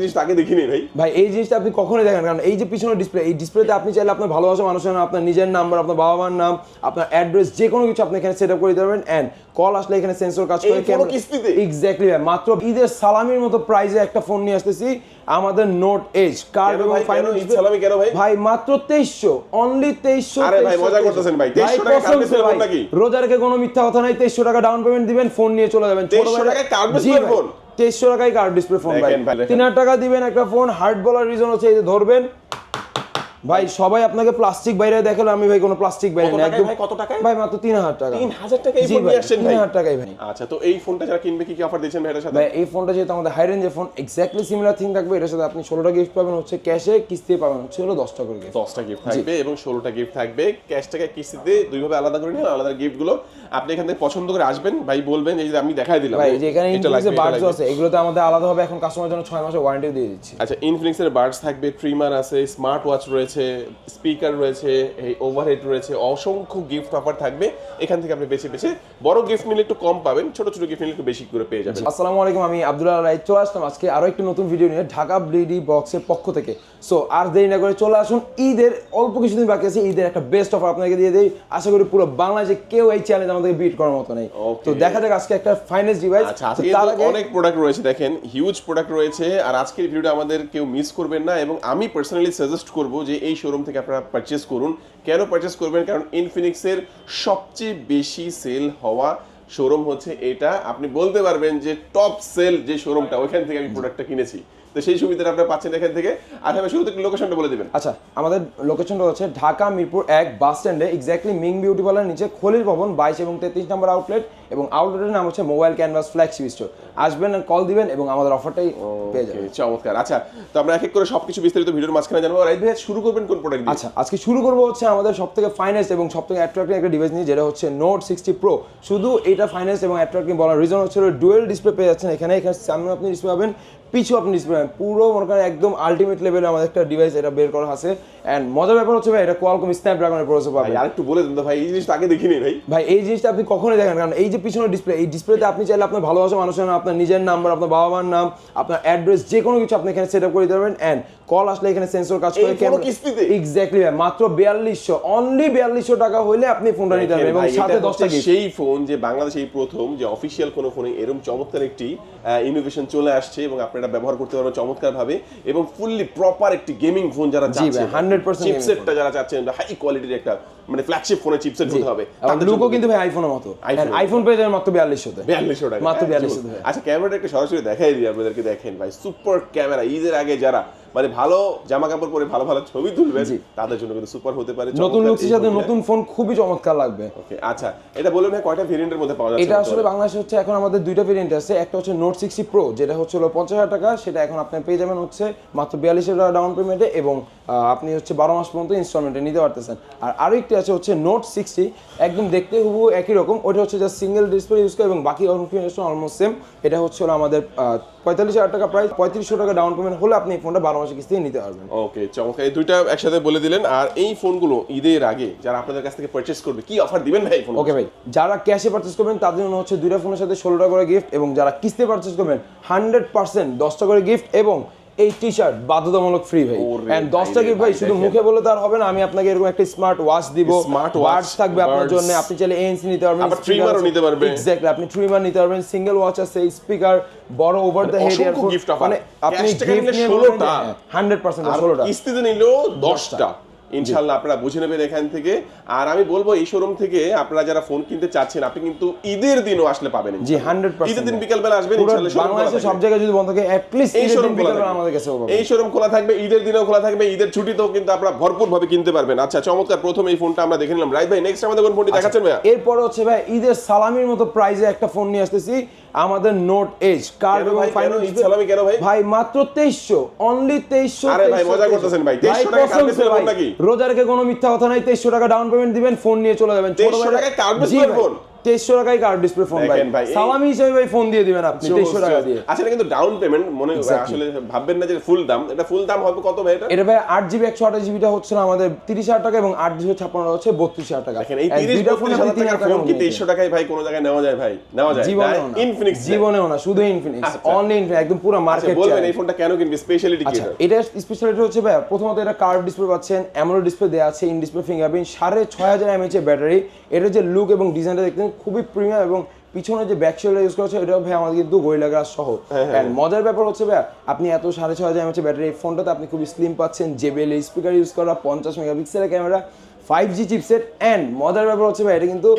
জিনিসটা আগে দেখিনি ভাই। ভাই এই জিনিসটা আপনি কখনোই দেখেন, কারণ এই যে পিছনের ডিসপ্লে, এই ডিসপ্লেতে আপনি চাইলে আপনার ভালোবাসা মানুষের নাম, আপনার নিজের নাম্বার, আপনার বাবা মার নাম, আপনার অ্যাড্রেস, যে কোনো কিছু আপনি এখানে সেট আপ করে দিতে পারবেন। এন্ড কল আসলে এখানে সেন্সর কাজ করে, ক্যামেরা কিস্তিতে। এক্স্যাক্টলি ভাই, মাত্র ঈদের সালামির মতো প্রাইসে একটা ফোন নিয়ে আসতেছি, আমাদের নোট এজ কার্ড এবং ফাইনাল সালামি কেন ভাই? ভাই মাত্র 2300, অনলি 2300। আরে ভাই মজা করতেছেন ভাই, 2300 টাকা কার্ড ডিসপ্লে ফোন নাকি? রোজা রেখে কোনো মিথ্যা কথা নাই, 2300 টাকা ডাউন পেমেন্ট দিবেন, ফোন নিয়ে চলে যাবেন। 2300 টাকা কার্ড ডিসপ্লে ফোন, 2300 টাকায় কার্ড ডিসপ্লে ফোন ভাই। 3000 টাকা দিবেন একটা ফোন, হার্ড বলার রিজন হচ্ছে এই যে ধরবেন ভাই, সবাই আপনাকে প্লাস্টিক বাইরে দেখালো, আমি ভাই কোনো প্লাস্টিক বাইরে না একদম। কত টাকায় ভাই? মাত্র 3000 টাকা। 3000 টাকায় এই ফোন নিয়ে আসছেন ভাই? 3000 টাকায় ভাই। আচ্ছা, তো এই ফোনটা যারা কিনবে কি অফার দিচ্ছেন ভাই এর সাথে? ভাই এই ফোনটা যেহেতু আমাদের হাই রেঞ্জের ফোন, এক্স্যাক্টলি সিমিলার থিং থাকবে। এর সাথে আপনি 16টা গিফট পাবেন হচ্ছে ক্যাশে, কিস্তি পাবেন হচ্ছে হলো 10টা করে গিফট। 10টা গিফট থাকবে এবং 16টা গিফট থাকবে ক্যাশ টাকা কিস্তিতে, দুইভাবে আলাদা করে নিয়ে আলাদা গিফটগুলো আপনি এখান থেকে পছন্দ করে আসবেন ভাই, বলবেন এই যে আমি দেখাই দিলাম ভাই, যে এখানে ইনফিনিক্সের বাডস আছে, এগুলোতে আমাদের আলাদাভাবে এখন কাস্টমারের জন্য 6 মাসের ওয়ারেন্টি দিয়ে দিচ্ছি। আচ্ছা, ইনফিনিক্সের বাডস থাকবে, ট্রিমার আছে, স্মার্ট ওয়াচ রয়েছে, স্পিকার রয়েছে, এই ওভারহেড রয়েছে, অসংখ্য গিফট অফার থাকবে। এখান থেকে আপনি বেছে বেছে বড় গিফট নিলে একটু কম পাবেন, ছোট ছোট গিফট নিলে একটু বেশি করে পেয়ে যাবেন। আসসালামু আলাইকুম, আমি আব্দুল্লাহ রাই চলে আসলাম আজকে আরো একটি নতুন ভিডিও নিয়ে ঢাকা বিডি বক্সের পক্ষ থেকে। সো আর দেরি না করে চলে আসুন, ঈদের অল্প কিছুদিন বাকি আছে, ঈদের একটা বেস্ট অফার আপনাকে দিয়ে দেই। আশা করি পুরো বাংলাদেশে কেউ এই চ্যালেঞ্জ আমাদেরকে বিট করার মতো নেই। তো দেখা যাক আজকে একটা ফাইনেস্ট ডিভাইস। আচ্ছা, আজকে অনেক প্রোডাক্ট রয়েছে, দেখেন হিউজ প্রোডাক্ট রয়েছে। আর আজকের ভিডিওটা আমাদের কেউ মিস করবেন না, এবং আমি পার্সোনালি সাজেস্ট করব যে এই শোরুম থেকে আপনারা পারচেজ করুন। কেন পারচেজ করবেন? কারণ ইনফিনিক্সের সবচেয়ে বেশি সেল হওয়া শোরুম হচ্ছে এটা। আপনি বলতে পারবেন যে টপ সেল যে শোরুমটা, ওইখান থেকে আমি প্রোডাক্টটা কিনেছি। তো সেই সুবিধাটা আপনারা পাচ্ছেন এখান থেকে। আর আমি শুরুতে লোকেশনটা বলে দিবেন। আচ্ছা, আমাদের লোকেশনটা হচ্ছে ঢাকা মিরপুর 1 বাস স্ট্যান্ডে, এক্স্যাক্টলি মিং বিউটি পার্লার নিচে খলিল ভবন 22 এবং 33 নম্বর আউটলেট, এবং আউটলেটের নাম হচ্ছে মোবাইল ক্যানভাস ফ্ল্যাগশিপ স্টোর। আসবেন আর কল দিবেন এবং আমাদের অফারটাই পেয়ে যাবেন। চমৎকার। আচ্ছা, তো আমরা এক এক করে সবকিছু বিস্তারিত ভিডিওর মাঝখানে জানবো। রাইট ভাই, শুরু করবেন কোন প্রোডাক্ট দিয়ে? আচ্ছা, আজকে শুরু করবো হচ্ছে আমাদের সবথেকে ফাইনেস্ট এবং সবথেকে অ্যাট্রাক্টিভ একটা ডিভাইস নিয়ে, যেটা হচ্ছে নোট 60 প্রো। শুধু এটা ফাইনেস্ট এবং অ্যাট্রাক্টিভ বলার রিজন হচ্ছে ডুয়েল ডিসপ্লে পেয়ে যাচ্ছেন এখানে। সামনে আপনি ডিসপ্লে পাবেন, পিছু আপনি ডিসপ্লে পাবেন, পুরো মনে করেন একদম আলটিমেট লেভেলে আমাদের একটা ডিভাইস এটা বের করা আছে। এন্ড মজার ব্যাপার হচ্ছে ভাই, এটা কোয়ালকম স্ন্যাপড্রাগনের প্রসেসর পাবেন। আর একটু বলে দেন তো ভাই, এই জিনিসটা আগে দেখিনি ভাই। ভাই এই জিনিসটা আপনি কখনোই দেখেন, কারণ এই যে পিছনের ডিসপ্লে, এই ডিসপ্লেতে আপনি চাইলে আপনার ভালোবাসা মানুষের নাম, আপনার নিজের নাম্বার, আপনার বাবা মার নাম, আপনার অ্যাড্রেস, যে কোনো কিছু আপনি এখানে সেট আপ করে দিতে পারবেন। এন্ড কল আসলে এখানে সেন্সর কাজ করে, ক্যামেরা কিস্তিতে। এক্স্যাক্টলি ভাই, মাত্র 4200, অনলি 4200 টাকা হইলে আপনি ফোনটা নিতে পারবেন এবং সাথে 10টা গিফট। সেই ফোন যে বাংলাদেশে এই প্রথম যে অফিশিয়াল কোনো ফোনে এরকম চমৎকার একটি ইনোভেশন চলে আসছে, এবং আপনারা ব্যবহার করতে পারবেন চমৎকার ভাবে, এবং ফুললি প্রপার একটি গেমিং ফোন যারা চাচ্ছেন, 100% চিপসেটটা যারা চাচ্ছেন, হাই কোয়ালিটির একটা মানে ফ্ল্যাগশিপ ফোনের চিপসেট হতে হবে। লুকো কিন্তু ভাই আইফোনের মতো, আইফোন পেয়ে যাবেন মাত্র 4200 তে। 4200 টাকা, মাত্র 4200 তে। আচ্ছা, ক্যামেরাটা একটু সরাসরি দেখাই দিই আপনাদেরকে। দেখেন ভাই, সুপার ক্যামেরা। ঈদের আগে যারা মানে ভালো জামা কাপড় পরে ভালো ভালো ছবি তুলবেন, তাদের জন্য কিন্তু সুপার হতে পারে। নতুন লুকসের সাথে নতুন ফোন খুবই চমৎকার লাগবে। ওকে, আচ্ছা, এটা বলুন ভাই, কয়টা ভেরিয়েন্টের মধ্যে পাওয়া যাচ্ছে? এটা আসলে বাংলাদেশে হচ্ছে এখন আমাদের দুইটা ভেরিয়েন্ট আছে। একটা হচ্ছে নোট 60 প্রো, যেটা হচ্ছে 50,000 টাকা, সেটা এখন আপনি পেয়ে যাবেন হচ্ছে মাত্র 42,000 টাকা ডাউন পেমেন্টে, এবং আপনি হচ্ছে 12 মাস পর্যন্ত ইনস্টলমেন্টে নিতে পারতেছেন। আর আরেকটি আছে হচ্ছে নোট 60, একদম দেখতে হুবহু একই রকম, ওটা হচ্ছে জাস্ট সিঙ্গেল ডিসপ্লে ইউজ করে, এবং বাকি ইনফরমেশন অলমোস্ট সেম। এটা হচ্ছে আমাদের 45,000 টাকা প্রাইস, 3500 টাকা ডাউন পেমেন্ট হলে আপনি এই ফোনটা 12 মাসের কিস্তিতে নিতে পারবেন। ওকে, চমৎকার। এই দুইটা একসাথে বলে দিলেন। আর এই ফোনগুলো ঈদের আগে যারা আপনাদের কাছ থেকে পারচেজ করবে, কি অফার দিবেন ভাই ফোন? ওকে ভাই, যারা ক্যাশে পারচেজ করবেন তাদের জন্য হচ্ছে দুইটা ফোনের সাথে 16 টাকা করে গিফট, এবং যারা কিস্তিতে পারচেজ করবেন 100% 10টা করে গিফট, এবং এই টি শার্ট বাধ্যতামূলক ফ্রি ভাই। এন্ড 10টা গিফট ভাই শুধু মুখে বলে তার হবে না, আমি আপনাকে এরকম একটা স্মার্ট ওয়াচ দিব, স্মার্ট ওয়াচ থাকবে আপনার জন্য। আপনি চাইলে এএনসি নিতে পারবেন, আবার ট্রিমারও নিতে পারবেন। এক্স্যাক্টলি, আপনি ট্রিমার নিতে পারবেন, সিঙ্গেল ওয়াচ আছে, স্পিকার, বড় ওভার দ্য হেড ইয়ারফোন, মানে আপনি গিফট নিয়ে 16টা 100% 16টা, কিস্তিতে নিলেও 10টা। ইনশাআল্লাহ আপনারা বুঝে নেবেন এখান থেকে। আর আমি বলবো এই শোরুম থেকে আপনারা যারা ফোন কিনতে চাচ্ছেন, আপনি কিন্তু ঈদের দিনও আসলে পাবেন। জি 100%। ঈদের দিন বিকাল বেলা আসবেন, ইনশাআল্লাহ বাংলাদেশে সব জায়গায় যদি বন্ধ থাকে, at least এই শোরুম বিকাল বেলা আমাদের কাছে হবে। এই শোরুম খোলা থাকবে, ঈদের দিনেও খোলা থাকবে, ঈদের ছুটিতেও কিন্তু আপনারা ভরপুর ভাবে কিনতে পারবেন। আচ্ছা, চমৎকার। প্রথম এই ফোনটা আমরা দেখে নিলাম। রাইট ভাই, নেক্সট আমাদের কোন ফোনটি দেখাচ্ছেন ভাই? এরপর হচ্ছে ভাই ঈদের সালামির মতো প্রাইসে একটা ফোন নিয়ে আসতেছি, আমাদের নোট এজ কার্ড এবং ফাইনাল সালামি কেন ভাই? ভাই মাত্র 2300, অনলি 2300। আরে ভাই মজা করতেছেন ভাই, 2300 টাকা কার্ড ডিসপ্লে ফোন নাকি? রোজা রেখে কোনো মিথ্যা কথা নাই, 2300 টাকা ডাউন পেমেন্ট দিবেন, ফোন নিয়ে চলে যাবেন। 2300 টাকা কার্ড ডিসপ্লে ফোন, 2300 টাকায় কার্ভ ডিসপ্লে ফোন ভাই, দেখেন ভাই, সালামি হিসেবে ভাই ফোন দিয়ে দিবেন আপনি 2300 টাকা দিয়ে। আচ্ছা, এটা কিন্তু ডাউন পেমেন্ট মনে আসলে ভাববেন না যে ফুল দাম, এটা ফুল দাম হবে কত ভাই? এটা ভাই 8GB 128GBটা হচ্ছে না আমাদের 30,000 টাকা এবং 8/256 হচ্ছে 32,000 টাকা। দেখেন এই 30-32,000 টাকার ফোন কি 2300 টাকায় ভাই কোন জায়গায় নেওয়া যায় ভাই? নেওয়া যায় না। ইনফিনিক্স জীবনেও না, শুধু ইনফিনিক্স, অনলি ইনফিনিক্স, একদম পুরো মার্কেট। বলবেন এই ফোনটা কেন কিনবে, স্পেশালিটি কি? এটা স্পেশালিটি হচ্ছে ভাই প্রথমত এটা কার্ভ ডিসপ্লে পাচ্ছেন, অ্যামোলেড ডিসপ্লে দেওয়া আছে, ইন ডিসপ্লে ফিঙ্গারপ্রিন্ট, 6500 mAh এর ব্যাটারি। এটা যে লুক এবং ডিজাইনটা দেখতেন খুবই প্রিমিয়াম, এবং পিছনে যে ব্যাক শেলটা ইউজ করা হচ্ছে এটা ভাই আমাদের কিন্তু গরিলা গ্লাস সহ। এন্ড মজার ব্যাপার হচ্ছে ভাই আপনি এত 6500 mAh ব্যাটারি এই ফোনটাতে আপনি খুবই স্লিম পাচ্ছেন, JBL স্পিকার ইউজ করা, 50 মেগাপিক্সেলের ক্যামেরা, 5G চিপসেট। এন্ড মজার ব্যাপার হচ্ছে ভাই এটা কিন্তু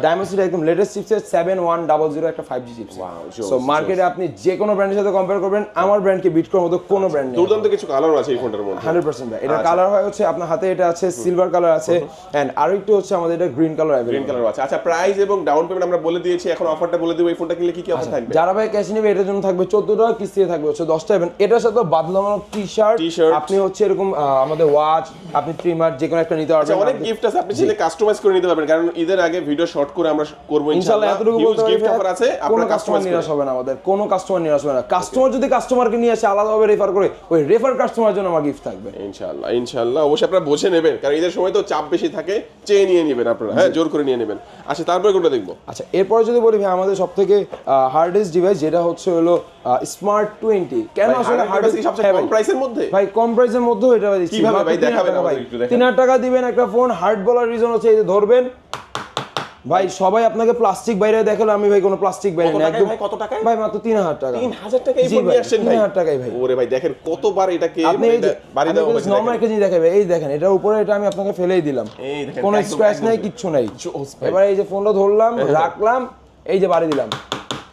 ডায়মন্ডসিটির একদম লেটেস্ট চিপসেট 7100 একটা 5G চিপসেট। সো মার্কেটে আপনি যে কোনো ব্র্যান্ডের সাথে কম্পেয়ার করবেন, আমার ব্র্যান্ডকে বিট করার মতো কোনো ব্র্যান্ড নেই। দুর্দান্ত কিছু কালার আছে এই ফোনটার মধ্যে 100% ভাই। এটা কালার হয় হচ্ছে আপনার হাতে এটা আছে সিলভার কালার আছে, এন্ড আরো একটু হচ্ছে আমাদের এটা green colour available. Green colour আছে। আচ্ছা, প্রাইস এবং ডাউন পেমেন্ট আমরা বলে দিয়েছি, এখন অফারটা বলে দেব। এই ফোনটা কিনলে কি কি অফার থাকবে? যারা ভাই ক্যাশ নেবে এটার জন্য থাকবে 14 টাকা, কিস্তিতে থাকবে হচ্ছে 10 টাকা। এটার সাথে বাদলামানো টি-শার্ট, আপনি হচ্ছে এরকম আমাদের ওয়াচ, আপনি ট্রিমার যে কোনো একটা নিতে পারবেন। আচ্ছা, অনেক গিফট আছে, আপনি চাইলে কাস্টমাইজ করে নিতে পারবেন, কারণ ঈদের আগে ভিডিও শর্ট করে আমরা করব ইনশাআল্লাহ। এতটুকু হিউজ বলতে পারি গিফট অফার আছে, কোনো আপনারা কাস্টমার কাস্টমাইজ নিরাশ হবে না, আমাদের কোনো কাস্টমার নিরাশ হবে না। কাস্টমার যদি কাস্টমারকে নিয়ে আসে আলাদাভাবে রেফার করে, ওই রেফার কাস্টমারের জন্য আমার গিফট থাকবে ইনশাআল্লাহ। ইনশাআল্লাহ অবশ্যই আপনারা বুঝে নেবেন, কারণ ঈদের সময় তো চাপ বেশি থাকে, চেয়ে নিয়ে নেবেন আপনারা, হ্যাঁ, জোর করে নিয়ে নেবেন। আচ্ছা, তারপরে কোনটা দেখবো? আচ্ছা, এরপরে যদি বলি ভাই আমাদের সবথেকে হার্ডেস্ট ডিভাইস যেটা হচ্ছে হলো স্মার্ট 20। কেন আসলে হার্ডেস্ট? সবচেয়ে কম প্রাইসের মধ্যে ভাই, কম প্রাইসের মধ্যেও এটা দিচ্ছি। কিভাবে ভাই দেখাবেন আমাদের একটু? দেখেন 3000 টাকা দিবেন একটা ফোন, হার্ড বলার রিজন হচ্ছে এই যে ধরবেন ভাই, সবাই আপনাকে প্লাস্টিক বাইরে দেখালো, আমি ভাই কোনো প্লাস্টিক বাইরে না, একদম। কত টাকায় ভাই মাত্র 3000 টাকা। 3000 টাকায় এই ফোন নিয়ে আসছেন ভাই? 3000 টাকায় ভাই। ওরে ভাই, দেখেন কতবার এটাকে আপনি এই যে বাড়ি দাও হবে। নরমাল একটা জিনিস দেখাবে, এই দেখেন এটার উপরে এটা আমি আপনাকে ফেলেই দিলাম, এই দেখেন কোনো স্ক্র্যাচ নাই, কিচ্ছু নাই। এবার এই যে ফোনটা ধরলাম, রাখলাম, এই যে বাড়ি দিলাম,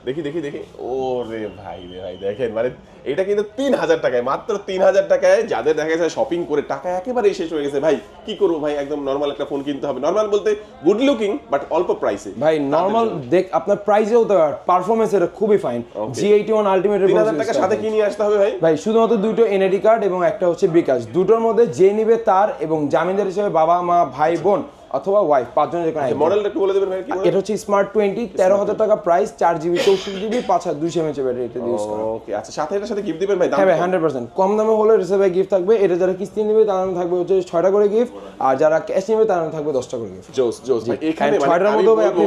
দেখি দেখি দেখি। ওরে ভাই রে ভাই, দেখেন মানে এটা কিন্তু 3000 টাকায়, মাত্র 3000 টাকায়। যাদের দেখা যায় শপিং করে টাকা একেবারে শেষ হয়ে গেছে, ভাই কি করবো ভাই, একদম নরমাল একটা ফোন কিনতে হবে। নরমাল বলতে গুড লুকিং বাট অল্প প্রাইসে। ভাই নরমাল দেখ আপনার প্রাইসেও তো পারফরম্যান্স এটা খুবই ফাইন। G81 আলটিমেট 3000 টাকার সাথে কি নিয়ে আসতে হবে ভাই? ভাই শুধুমাত্র দুটো এনআইডি কার্ড এবং একটা হচ্ছে বিকাশ, দুটোর মধ্যে যে নিবে তার, এবং জামিনদার হিসেবে বাবা মা ভাই বোন অথবা ওয়াইফ, পাঁচজনের যে কোনো একজন। মডেলটা একটু বলে দেবেন ভাই কি? এটা হচ্ছে স্মার্ট 20, 13000 টাকা price, 4GB 64GB 5200 mAh battery এটা ইউজ করা। ওকে, আচ্ছা, সাথে এটার সাথে গিফট দিবেন ভাই? দাম হ্যাঁ ভাই 100%। কম দামে হলে রিসেভে গিফট থাকবে। এটা যারা কিস্তি নেবে তার নামে থাকবে হচ্ছে 6টা করে গিফট, আর যারা ক্যাশ নেবে তার নামে থাকবে 10টা করে গিফট। জোস জোস ভাই। এখানে মানে 6টার মধ্যে ভাই আপনি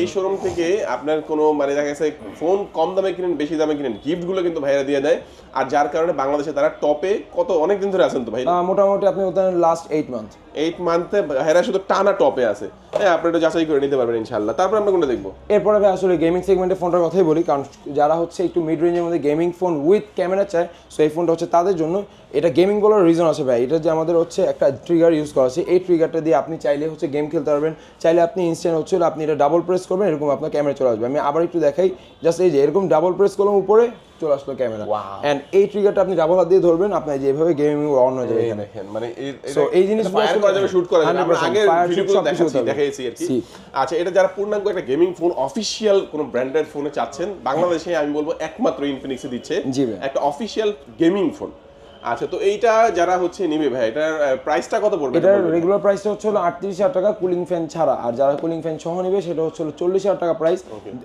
এই শোরুম থেকে আপনার কোনো মানে দেখা গেছে ফোন কম দামে কিনেন বেশি দামে কিনেন, গিফটগুলো কিন্তু ভাইরা দিয়ে দেয়, আর যার কারণে বাংলাদেশে তারা টপে কত অনেক দিন ধরে আছেন তো ভাই। মোটামুটি আপনি ওদের লাস্ট 8 মান্থ 8 মান্থে ভাইরা শুধু টানা টপে আছে। হ্যাঁ, আপনি এটা যাচাই করে নিতে পারবেন ইনশাআল্লাহ। তারপর আমরা কোনটা দেখবো? এরপরে ভাই আসলে গেমিং সেগমেন্টের ফোনটার কথাই বলি, কারণ যারা হচ্ছে একটু মিড রেঞ্জের মধ্যে গেমিং ফোন উইথ ক্যামেরা চায়, সো এই ফোনটা হচ্ছে তাদের জন্য। এটা গেমিং বলার রিজন আছে ভাই, এটা যে আমাদের হচ্ছে একটা ট্রিগার ইউজ করা আছে, এই ট্রিগারটা দিয়ে আপনি চাইলে হচ্ছে গেম খেলতে পারবেন, চাইলে আপনি ইনস্ট্যান্ট হচ্ছে আপনি এটা ডাবল প্রেস করবেন, এরকম আপনার ক্যামেরা চলে আসবে। আমি আবার একটু দেখাই, জাস্ট এই যে এরকম ডাবল প্রেস করলাম, উপরে চলে আসলো ক্যামেরা, এন্ড এই ট্রিগারটা আপনি ডাবল হাত দিয়ে ধরবেন, আপনি যেভাবে গেমিং অন হয়ে যাবে এখানে। মানে এই জিনিসগুলো ফায়ার করা যাবে, শুট করা যাবে, আমরা আগে ভিডিওগুলো দেখাইছি আর কি। আচ্ছা, এটা যারা পূর্ণাঙ্গ একটা গেমিং ফোন অফিশিয়াল কোন ব্র্যান্ডেড ফোনে চাচ্ছেন, বাংলাদেশে আমি বলবো একমাত্র ইনফিনিক্সে দিচ্ছে একটা অফিশিয়াল গেমিং ফোন। আচ্ছা, তো এইটা যারা হচ্ছে নিবে ভাই, এটার প্রাইসটা কত পড়বে? এটার রেগুলার প্রাইসটা হচ্ছে 38000 টাকা কুলিং ফ্যান ছাড়া, আর যারা কুলিং ফ্যান সহ নিবে সেটা হচ্ছে 40000 টাকা প্রাইস।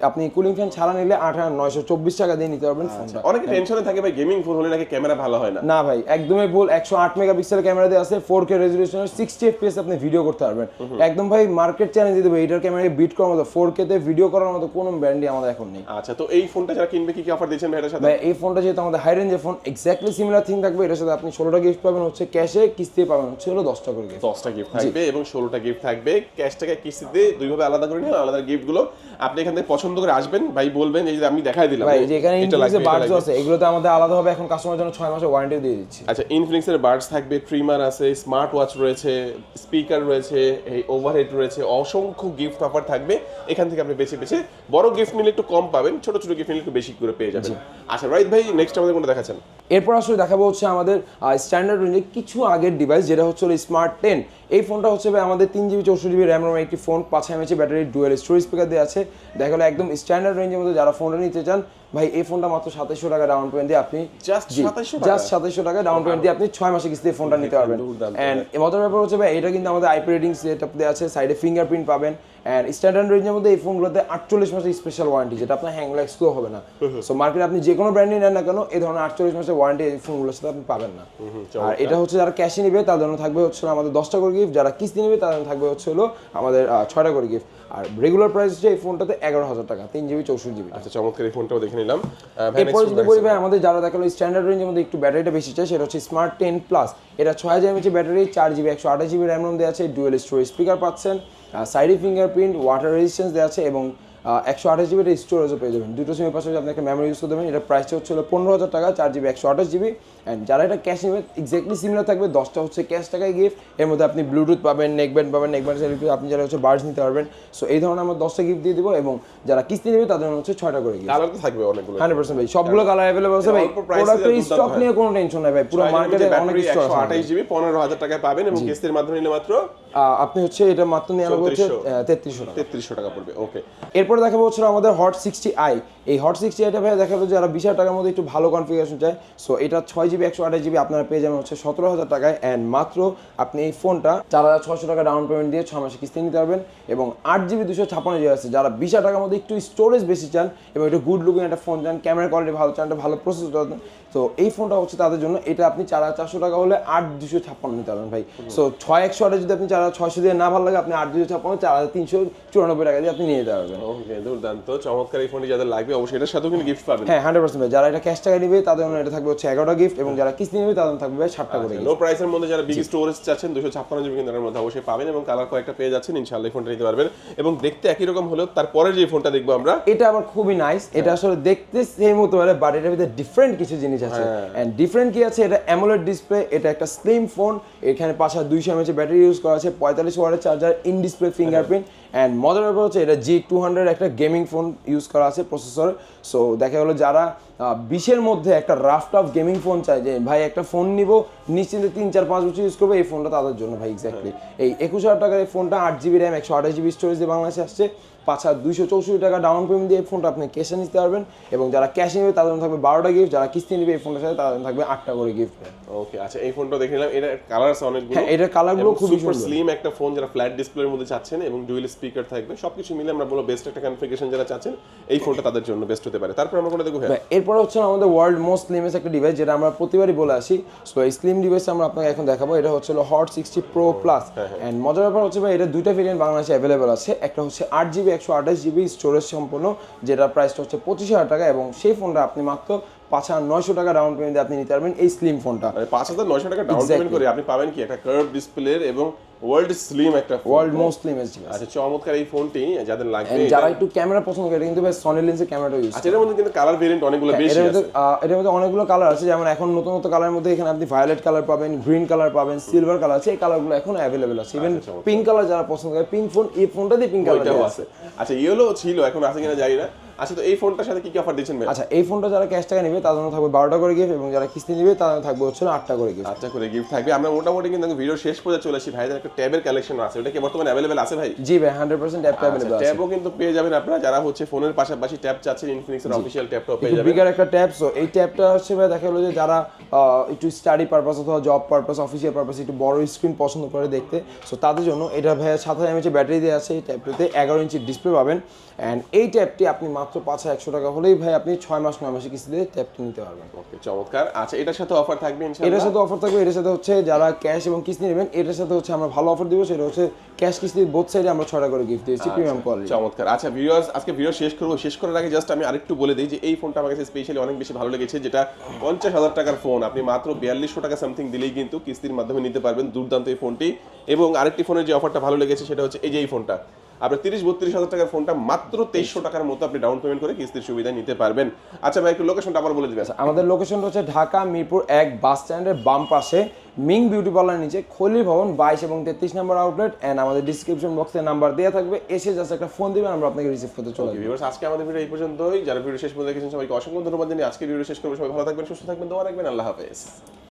আপনি কুলিং ফ্যান ছাড়া নিলে 8924 টাকা দিয়ে নিতে পারবেন ফোনটা। অনেকে টেনশনে থাকে ভাই, গেমিং ফোন হলে নাকি ক্যামেরা ভালো হয় না। না ভাই, একদমই ভুল। 108 মেগাপিক্সেলের ক্যামেরা দিয়ে আছে, 4K রেজোলিউশনের 60 fps আপনি ভিডিও করতে পারবেন। একদম ভাই মার্কেট চ্যালেঞ্জ দিতে হবে, এটার ক্যামেরা বিট করার মতো 4K তে ভিডিও করার মতো কোনো ব্র্যান্ডই আমাদের এখন নেই। আচ্ছা, তো এই ফোনটা যারা কিনবে কি কি অফার দিচ্ছেন ভাই এটার সাথে? ভাই এই ফোনটা যেহেতু আমাদের হাই রেঞ্জের ফোন, এক্স্যাক্টলি সিমিলার থিং থাকবে। এটার সাথে আপনি 16টা গিফট পাবেন হচ্ছে ক্যাশে, কিস্তি পাবেন হচ্ছে 10টা করে গিফট। 10টা গিফট থাকবে এবং 16টা গিফট থাকবে ক্যাশ থেকে কিস্তিতে, দুইভাবে আলাদা করে নিন আলাদা গিফটগুলো। আপনি এখান থেকে পছন্দ করে আসবেন ভাই, বলবেন এই যে আমি দেখাই দিলাম ভাই, যে এখানে ইনফিনিক্স এর বাডস আছে, এগুলোতে আমাদের আলাদাভাবে এখন কাস্টমারের জন্য 6 মাসের ওয়ারেন্টি দিয়ে দিচ্ছি। আচ্ছা, ইনফিনিক্স এর বাডস থাকবে, ট্রিমার আছে, স্মার্ট ওয়াচ রয়েছে, স্পিকার রয়েছে, এই ওভারহেড রয়েছে, অসংখ্য গিফট অফার থাকবে। এখান থেকে আপনি বেছে বেছে বড় গিফট নিলে একটু কম পাবেন, ছোট ছোট গিফট নিলে একটু বেশি করে পেয়ে যাবেন। আচ্ছা রাইট ভাই, নেক্সট আমাদের কোনটা দেখাচ্ছেন? এরপর আসলে দেখাবো হচ্ছে আমাদের স্ট্যান্ডার্ড রেঞ্জে কিছু আগের ডিভাইস, যেটা হচ্ছে স্মার্ট 10। এই ফোনটা হচ্ছে আমাদের 3GB 64GB র্যাম রোম একটি phone, 5000 mAh battery, dual storage speaker দেওয়া আছে। দেখা গেলো একদম স্ট্যান্ডার্ড রেঞ্জের মধ্যে যারা ফোনটা নিতে চান ভাই এই ফোনটা মাত্র 2700 টাকা ডাউন পেমেন্ট দিয়ে আপনি Just 2700 টাকা? জাস্ট 2700 টাকা ডাউন পেমেন্ট দিয়ে আপনি 6 মাসে কিস্তিতে ফোনটা নিতে পারবেন। দুর্দান্ত। এন্ড মজার ব্যাপার হচ্ছে ভাই এটা কিন্তু আমাদের আইপি রেটিং সেটআপ দেওয়া আছে, সাইডে ফিঙ্গারপ্রিন্ট পাবেন এন্ড স্ট্যান্ডার্ড রেঞ্জের মধ্যে এই ফোনগুলোতে 48 মাসের স্পেশাল ওয়ারেন্টি, যেটা আপনার হ্যাং লাগলেও হবে না। সো মার্কেটে আপনি যে কোনো ব্র্যান্ডই নেন না কেন এই ধরনের 48 মাসের ওয়ারেন্টি এই ফোনগুলোর সাথে আপনি পাবেন না। আর এটা হচ্ছে যারা ক্যাশে নিবে তাদের জন্য থাকবে হচ্ছে আমাদের 10টা করে গিফট, যারা কিস্তি নেবে তাদের জন্য থাকবে হচ্ছে আমাদের 6টা করে গিফট। আর রেগুলার প্রাইস হচ্ছে এই ফোনটাতে 11,000 টাকা, 3GB 64GB। আচ্ছা, চমৎকার এই ফোনটাও দেখে নিলাম। এরপরে যদি বলি ভাই আমাদের যারা দেখালো স্ট্যান্ডার্ড রেঞ্জের মধ্যে একটু ব্যাটারিটা বেশি চাই, সেটা হচ্ছে স্মার্ট 10 প্লাস। এটা 6000 mAh battery, 4GB 128GB RAM ROM দেওয়া আছে, ডুয়েল স্টোরেজ স্পিকার পাচ্ছেন, সাইডে ফিঙ্গারপ্রিন্ট, ওয়াটার রেজিস্ট্যান্স দেওয়া আছে এবং 128GB স্টোরেজও পেয়ে যাবেন। দুটো সিমের পাশাপাশি আপনি একটা মেমোরি ইউজ করতে পারবেন। এটা প্রাইসটা হচ্ছে 15,000 টাকা, 4GB 128GB। অ্যান্ড যারা এটা ক্যাশ নেবে এক্স্যাক্টলি সিমিলার থাকবে, 10টা হচ্ছে ক্যাশ টাকায় গিফট, এর মধ্যে আপনি ব্লুটুথ পাবেন, নেকব্যান্ড পাবেন, নেকব্যান্ড আপনি যারা হচ্ছে বার্ডস নিতে পারবেন। সো এই ধরনের আমরা 10টা গিফট দিয়ে দিব এবং যারা কিস্তি নেবে তাদের জন্য হচ্ছে 6টা করে গিফট। কালার তো থাকবে অনেকগুলো, 100% ভাই সবগুলো কালার अवेलेबल আছে ভাই। অল্প price প্রোডাক্টের এ স্টক নিয়ে কোনো টেনশন নাই ভাই, পুরো মার্কেটে অনেক স্টক আছে। 128GB 15,000 টাকায় পাবেন এবং কিস্তির মাধ্যমে নিলে মাত্র আপনি হচ্ছে এটা মাত্র নিয়ে আনবো হচ্ছে 3300 টাকা। 3300 টাকা পড়বে। ওকে, এরপরে দেখাবো হচ্ছে আমাদের হট 60i। এই হট 60i টা ভাই দেখাবো যারা 20,000 টাকার মধ্যে একটু ভালো কনফিগারেশন চায়। সো এটা 6GB 128GB আপনারা পেয়ে যাবেন হচ্ছে 17,000 টাকায়। অ্যান্ড মাত্র আপনি এই ফোনটা 4,600 টাকা ডাউন পেমেন্ট দিয়ে 6 মাসে কিস্তি নিতে পারবেন এবং 8GB 256GB আছে। যারা 20,000 টাকার মধ্যে একটু স্টোরেজ বেশি চান এবং একটু গুড লুকিং একটা ফোন চান, ক্যামেরা কোয়ালিটি ভালো চান, একটা ভালো প্রসেসর, তো এই ফোনটা হচ্ছে তাদের জন্য। এটা আপনি 4,400 টাকা হলে 8,256 নিতে পারবেন ভাই। সো 6,128 যদি আপনি 4,600 দিয়ে না ভালো লাগে, আপনি 8,256 4,394 টাকা দিয়ে আপনি নিয়ে যেতে পারবেন। ওকে, দুর্দান্ত চমৎকার এই ফোনটি যাদের লাগবে অবশ্যই এটার সাথেও কিন্তু গিফট পাবেন। হ্যাঁ 100% ভাই, যারা এটা ক্যাশ টাকা নেবে তাদের জন্য এটা থাকবে হচ্ছে 11টা গিফট এবং যারা কিস্তি নেবে তাদের জন্য থাকবে 7টা করে লো প্রাইসের মধ্যে যারা বিগ স্টোরেজ চাচ্ছেন 256GB কিন্তু এর মধ্যে অবশ্যই পাবেন এবং কালার কয়েকটা পেয়ে যাচ্ছেন, ইনশাআল্লাহ এই ফোনটা নিতে পারবেন। এবং দেখতে একই রকম হলেও তারপরে যে ফোনটা দেখবো আমরা, এটা আবার খুবই নাইস। এটা আসলে দেখতে সেম হতে পারে বাট এটার ভিতরে ডিফারেন্ট কিছু জিনিস আছে। এন্ড ডিফারেন্ট কি আছে, এটা অ্যামোলেড ডিসপ্লে, এটা একটা স্লিম ফোন, এখানে 200 mAh ব্যাটারি ইউজ করা আছে, 45 ওয়াটের charger, in display fingerprint. And মজার ব্যাপার হচ্ছে এটা G200 একটা গেমিং ফোন ইউজ করা আছে প্রসেসর। সো দেখা গেলো যারা 20-এর মধ্যে একটা রাফ টাফ গেমিং ফোন চায়, যে ভাই একটা ফোন নিব নিশ্চিন্তে 3-4-5 বছর ইউজ করবো, এই ফোনটা তাদের জন্য ভাই এক্স্যাক্টলি। এই 21,000 টাকার এই ফোনটা 8GB র্যাম 128GB স্টোরেজ দিয়ে বাংলাদেশে আসছে, 5,264 টাকা ডাউন পেমেন্ট দিয়ে এই ফোনটা আপনি ক্যাশে নিতে পারবেন এবং যারা ক্যাশে নেবে তাদের জন্য থাকবে 12টা গিফট, যারা কিস্তি নেবে এই ফোনটার সাথে তাদের জন্য থাকবে 8টা করে গিফট। ওকে, আচ্ছা এই ফোনটা দেখে নিলাম, এটা কালার আছে অনেকগুলো। হ্যাঁ এটার কালারগুলো খুবই সুপার সুন্দর, স্লিম একটা ফোন, যারা ফ্ল্যাট ডিসপ্লের মধ্যে চাচ্ছেন এবং ডুয়েল স্পিকার থাকবে, সবকিছু মিলে আমরা বলবো বেস্ট একটা কনফিগারেশন যারা চাচ্ছেন এই ফোনটা তাদের জন্য বেস্ট হতে পারে। তারপর আমরা কোনটা দেখবো? হ্যাঁ, এরপর হচ্ছে আমাদের ওয়ার্ল্ড মোস্ট স্লিমেস্ট একটা ডিভাইস, যেটা আমরা প্রতিবারই বলে আসি। সো এই স্লিম ডিভাইস আমরা আপনাকে এখন দেখাবো। এটা হচ্ছে হট 60 Pro Plus। এন্ড মজার ব্যাপার হচ্ছে ভাই এটা দুইটা ভেরিয়েন্ট বাংলাদেশে অ্যাভেলেবল আছে। একটা হচ্ছে 8GB 128GB স্টোরেজ সম্পন্ন, যেটা প্রাইসটা হচ্ছে 25,000 টাকা এবং সেই ফোনটা আপনি মাত্র 5,900 টাকা ডাউন পেমেন্ট দিয়ে আপনি নিতে পারবেন এই স্লিম ফোনটা। 5,900 টাকা ডাউন পেমেন্ট করে আপনি পাবেন কি একটা কার্ভ ডিসপ্লের এবং ওয়ার্ল্ড স্লিম একটা phone, world most slimmest device. আচ্ছা চমৎকার এই ফোনটি যাদের লাগবে, যারা একটু ক্যামেরা পছন্দ করে কিন্তু ভাই সনি লেন্সের ক্যামেরাটা ইউজ। আচ্ছা এর মধ্যে কিন্তু কালার ভেরিয়েন্ট অনেকগুলো বেশি আছে। এর মধ্যে অনেকগুলো কালার আছে, যেমন এখন নতুন নতুন কালারের মধ্যে এখানে আপনি ভায়োলেট কালার পাবেন, গ্রিন কালার পাবেন, সিলভার কালার আছে, এই কালারগুলো এখন অ্যাভেলেবল আছে। ইভেন পিঙ্ক কালার যারা পছন্দ করে, পিঙ্ক ফোন এই ফোনটা দিয়ে পিঙ্ক কালার আছে। আচ্ছা ইয়েলো ছিল, এখন আছে কিনা জানি না। আচ্ছা তো এই ফোনটার সাথে কি কি অফার দিচ্ছেন ভাই? আচ্ছা এই ফোনটা যারা ক্যাশ টাকা নেবে তাদের জন্য থাকবে 12টা করে গিফট এবং যারা কিস্তি নেবে তাদের জন্য থাকবে হচ্ছে 8টা করে গিফট। 8টা করে গিফট থাকবে। আমরা মোটামুটি কিন্তু ভিডিও শেষ পর্যন্ত চলে আসি। ভাইদের একটা ট্যাবের কালেকশন আছে, ওটা কি বর্তমানে अवेलेबल আছে ভাই? জি ভাই 100% ট্যাব अवेलेबल আছে। ট্যাবও কিন্তু পেয়ে যাবেন আপনারা, যারা হচ্ছে ফোনের পাশাপাশি ট্যাব চাচ্ছেন, ইনফিনিক্স এর অফিশিয়াল ট্যাবটাও পেয়ে যাবেন। বিগার একটা ট্যাব। সো এই ট্যাবটা হচ্ছে ভাই দেখা গেলো যে যারা একটু স্টাডি পারপাস অথবা জব পারপাস, অফিসিয়াল পারপাস একটু বড় স্ক্রিন পছন্দ করে দেখতে, সো তাদের জন্য এটা ভাই 7000 mAh ব্যাটারি দেওয়া আছে। এই ট্যাবটাতে 11 ইঞ্চি ডিসপ্লে পাবেন। অ্যান্ড এই ট্যাবটি আপনি মাত্র 5,100 টাকা হলেই ভাই আপনি 6 মাস 9 মাসে কিস্তিতে ট্যাবটি নিতে পারবেন। ওকে চমৎকার। আচ্ছা এটার সাথে অফার থাকবে ইনশাআল্লাহ? এটার সাথে অফার থাকবে, এটার সাথে হচ্ছে যারা ক্যাশ এবং কিস্তি নেবেন এটার সাথে হচ্ছে আমরা ভালো অফার দিব, সেটা হচ্ছে ক্যাশ কিস্তি বোথ সাইডে আমরা 6টা করে গিফট দিয়েছি প্রিমিয়াম কোয়ালিটি। চমৎকার। আচ্ছা ভিউয়ার্স, আজকে ভিডিও শেষ করব, শেষ করার আগে জাস্ট আমি আরেকটু বলে দিই যে এই ফোনটা আমার কাছে স্পেশালি অনেক বেশি ভালো লেগেছে, যেটা 50,000 টাকার ফোন আপনি মাত্র 4200 টাকা সামথিং দিলেই কিন্তু কিস্তির মাধ্যমে নিতে পারবেন। দুর্দান্ত এই ফোনটি। এবং আরেকটি ফোনের যে অফারটা ভালো লেগেছে সেটা হচ্ছে এই যে এই ফোনটা আপনি 30-32 হাজার টাকার ফোনটা মাত্র 2300 টাকার মতো আপনি ডাউন পেমেন্ট করে কিস্তির সুবিধা নিতে পারবেন। আচ্ছা ভাই একটু লোকেশনটা আবার বলে দিবেন। আমাদের লোকেশনটা হচ্ছে ঢাকা মিরপুর 1 বাস স্ট্যান্ডের বাম পাশে মিং বিউটি পার্লার নিচে খলিল ভবন 22 এবং 33 নম্বর আউটলেট। এন্ড আমাদের ডিসক্রিপশন বক্সে নাম্বার দেওয়া থাকবে, এসে জাস্ট একটা ফোন দিবেন, আমরা আপনাকে রিসিভ করতে চলে আসব। ভিউয়ার্স আজকে আমাদের ভিডিও এই পর্যন্তই। যারা ভিডিও শেষ পর্যন্ত দেখেছেন সবাইকে অসংখ্য ধন্যবাদ জানিয়ে আজকে ভিডিও শেষ করব। সবাই ভালো থাকবেন, সুস্থ থাকবেন, দোয়া রাখবেন। আল্লাহ হাফেজ।